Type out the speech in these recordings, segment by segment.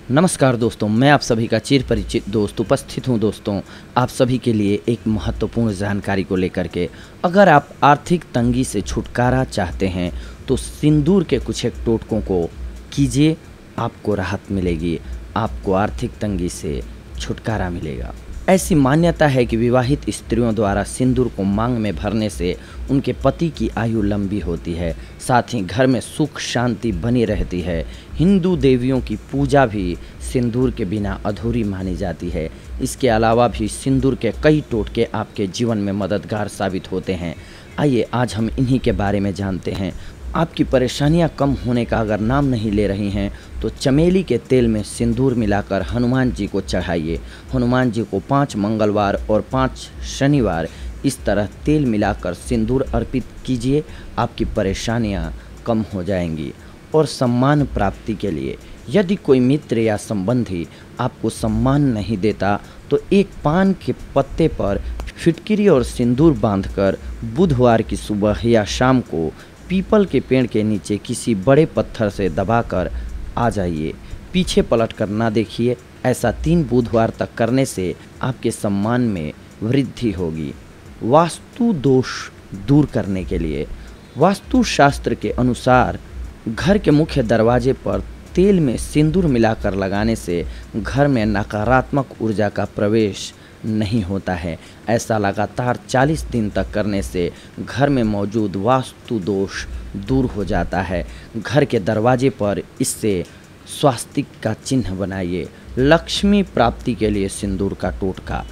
नमस्कार दोस्तों, मैं आप सभी का चिर परिचित दोस्त उपस्थित हूं। दोस्तों, आप सभी के लिए एक महत्वपूर्ण जानकारी को लेकर के, अगर आप आर्थिक तंगी से छुटकारा चाहते हैं तो सिंदूर के कुछ एक टोटकों को कीजिए, आपको राहत मिलेगी, आपको आर्थिक तंगी से छुटकारा मिलेगा। ऐसी मान्यता है कि विवाहित स्त्रियों द्वारा सिंदूर को मांग में भरने से उनके पति की आयु लंबी होती है, साथ ही घर में सुख शांति बनी रहती है। हिंदू देवियों की पूजा भी सिंदूर के बिना अधूरी मानी जाती है। इसके अलावा भी सिंदूर के कई टोटके आपके जीवन में मददगार साबित होते हैं। आइए आज हम इन्हीं के बारे में जानते हैं। आपकी परेशानियां कम होने का अगर नाम नहीं ले रही हैं तो चमेली के तेल में सिंदूर मिलाकर हनुमान जी को चढ़ाइए। हनुमान जी को 5 मंगलवार और 5 शनिवार इस तरह तेल मिलाकर सिंदूर अर्पित कीजिए, आपकी परेशानियां कम हो जाएंगी। और सम्मान प्राप्ति के लिए यदि कोई मित्र या संबंधी आपको सम्मान नहीं देता तो एक पान के पत्ते पर फिटकिरी और सिंदूर बांधकर बुधवार की सुबह या शाम को पीपल के पेड़ के नीचे किसी बड़े पत्थर से दबाकर आ जाइए। पीछे पलट कर ना देखिए। ऐसा 3 बुधवार तक करने से आपके सम्मान में वृद्धि होगी। वास्तु दोष दूर करने के लिए वास्तु शास्त्र के अनुसार घर के मुख्य दरवाजे पर तेल में सिंदूर मिलाकर लगाने से घर में नकारात्मक ऊर्जा का प्रवेश नहीं होता है। ऐसा लगातार 40 दिन तक करने से घर में मौजूद वास्तु दोष दूर हो जाता है। घर के दरवाजे पर इससे स्वास्तिक का चिन्ह बनाइए। लक्ष्मी प्राप्ति के लिए सिंदूर का टोटका।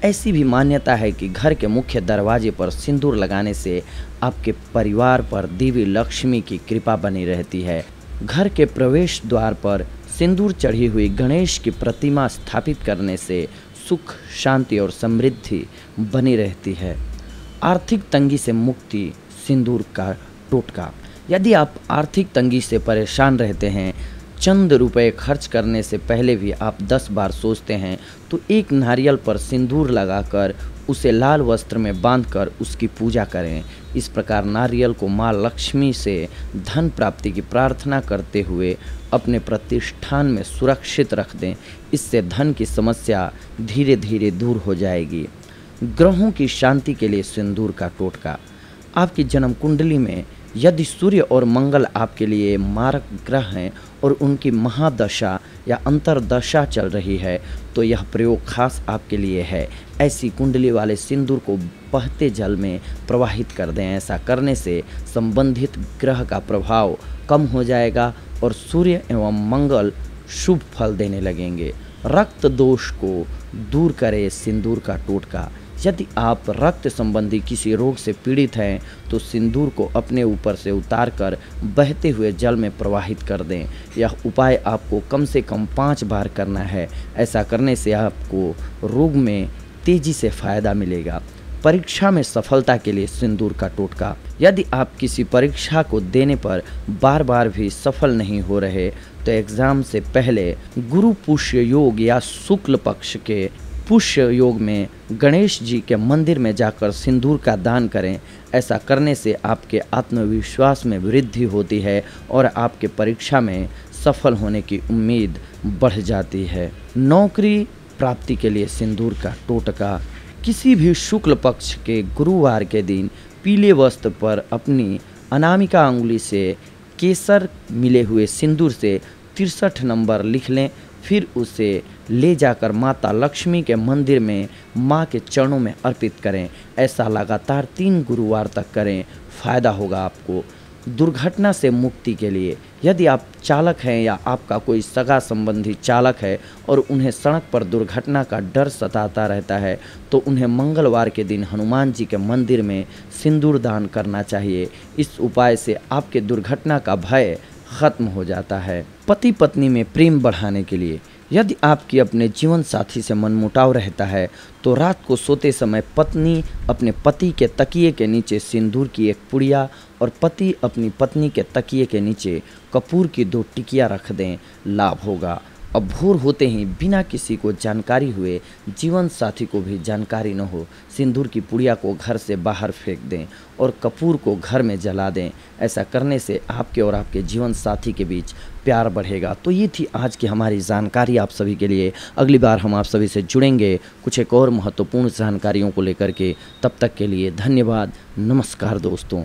ऐसी भी मान्यता है कि घर के मुख्य दरवाजे पर सिंदूर लगाने से आपके परिवार पर देवी लक्ष्मी की कृपा बनी रहती है। घर के प्रवेश द्वार पर सिंदूर चढ़ी हुई गणेश की प्रतिमा स्थापित करने से सुख शांति और समृद्धि बनी रहती है। आर्थिक तंगी से मुक्ति, सिंदूर का टोटका। यदि आप आर्थिक तंगी से परेशान रहते हैं, चंद रुपए खर्च करने से पहले भी आप 10 बार सोचते हैं, तो एक नारियल पर सिंदूर लगाकर उसे लाल वस्त्र में बांधकर उसकी पूजा करें। इस प्रकार नारियल को माँ लक्ष्मी से धन प्राप्ति की प्रार्थना करते हुए अपने प्रतिष्ठान में सुरक्षित रख दें। इससे धन की समस्या धीरे धीरे दूर हो जाएगी। ग्रहों की शांति के लिए सिंदूर का टोटका। आपकी जन्म कुंडली में यदि सूर्य और मंगल आपके लिए मारक ग्रह हैं और उनकी महादशा या अंतरदशा चल रही है तो यह प्रयोग खास आपके लिए है। ऐसी कुंडली वाले सिंदूर को बहते जल में प्रवाहित कर दें। ऐसा करने से संबंधित ग्रह का प्रभाव कम हो जाएगा और सूर्य एवं मंगल शुभ फल देने लगेंगे। रक्त दोष को दूर करे सिंदूर का टोटका। यदि आप रक्त संबंधी किसी रोग से पीड़ित हैं तो सिंदूर को अपने ऊपर से उतारकर बहते हुए जल में प्रवाहित कर दें। यह उपाय आपको कम से कम 5 बार करना है। ऐसा करने से आपको रोग में तेजी से फायदा मिलेगा। परीक्षा में सफलता के लिए सिंदूर का टोटका। यदि आप किसी परीक्षा को देने पर बार बार भी सफल नहीं हो रहे तो एग्जाम से पहले गुरु पुष्य योग या शुक्ल पक्ष के पुष्य योग में गणेश जी के मंदिर में जाकर सिंदूर का दान करें। ऐसा करने से आपके आत्मविश्वास में वृद्धि होती है और आपके परीक्षा में सफल होने की उम्मीद बढ़ जाती है। नौकरी प्राप्ति के लिए सिंदूर का टोटका। किसी भी शुक्ल पक्ष के गुरुवार के दिन पीले वस्त्र पर अपनी अनामिका अंगुली से केसर मिले हुए सिंदूर से 63 नंबर लिख लें। फिर उसे ले जाकर माता लक्ष्मी के मंदिर में माँ के चरणों में अर्पित करें। ऐसा लगातार 3 गुरुवार तक करें, फ़ायदा होगा आपको। दुर्घटना से मुक्ति के लिए यदि आप चालक हैं या आपका कोई सगा संबंधी चालक है और उन्हें सड़क पर दुर्घटना का डर सताता रहता है तो उन्हें मंगलवार के दिन हनुमान जी के मंदिर में सिंदूर दान करना चाहिए। इस उपाय से आपके दुर्घटना का भय खत्म हो जाता है। पति पत्नी में प्रेम बढ़ाने के लिए यदि आपकी अपने जीवन साथी से मनमुटाव रहता है तो रात को सोते समय पत्नी अपने पति के तकिए के नीचे सिंदूर की एक पुड़िया और पति अपनी पत्नी के तकिए के नीचे कपूर की 2 टिकिया रख दें, लाभ होगा। अब भोर होते ही बिना किसी को जानकारी हुए, जीवन साथी को भी जानकारी न हो, सिंदूर की पुड़िया को घर से बाहर फेंक दें और कपूर को घर में जला दें। ऐसा करने से आपके और आपके जीवन साथी के बीच प्यार बढ़ेगा। तो ये थी आज की हमारी जानकारी आप सभी के लिए। अगली बार हम आप सभी से जुड़ेंगे कुछ एक और महत्वपूर्ण जानकारियों को लेकर के। तब तक के लिए धन्यवाद। नमस्कार दोस्तों।